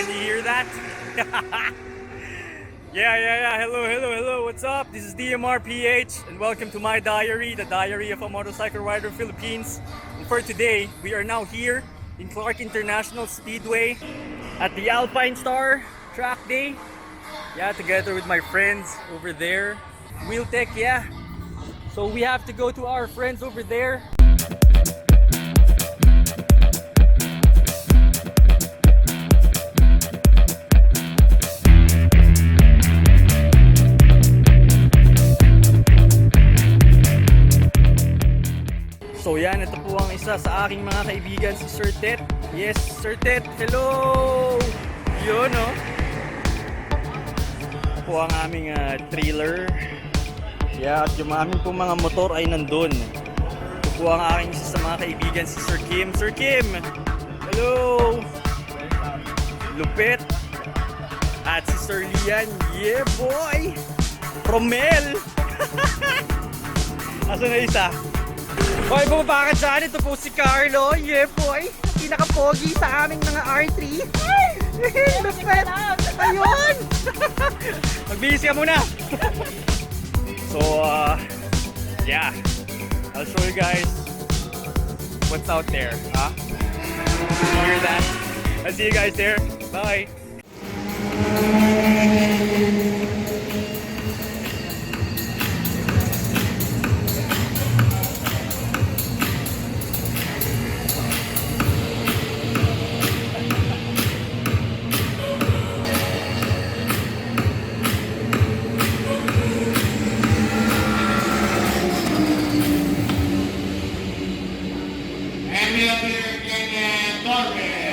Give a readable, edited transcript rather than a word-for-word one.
Can you hear that? Yeah. Hello. What's up? This is DMR PH, and welcome to my diary, the diary of a motorcycle rider Philippines. And for today, we are now here in Clark International Speedway at the Alpinestars track day. Yeah, together with my friends over there. Wheeltek, yeah. So we have to go to our friends over there. So yan, ito po ang isa sa aking mga kaibigan, si Sir Tet. Yes, Sir Tet, hello! Yun, no? Ito po ang aming trailer. Yeah, at yung aming po mga motor ay nandun. Ito po ang aking isa sa mga kaibigan, si Sir Kim. Sir Kim! Hello! Lupit! At si Sir Lian. Yeah, boy! Romel! Asa na isa? Okay, bumabakad dyan. Ito po si Carlo. Yeah, boy. Pinaka-pogi sa aming mga R3. Lupet! Ayun! Magbihis ka muna! So, yeah. I'll show you guys what's out there. Huh? You hear that? I'll see you guys there. Bye! Torres.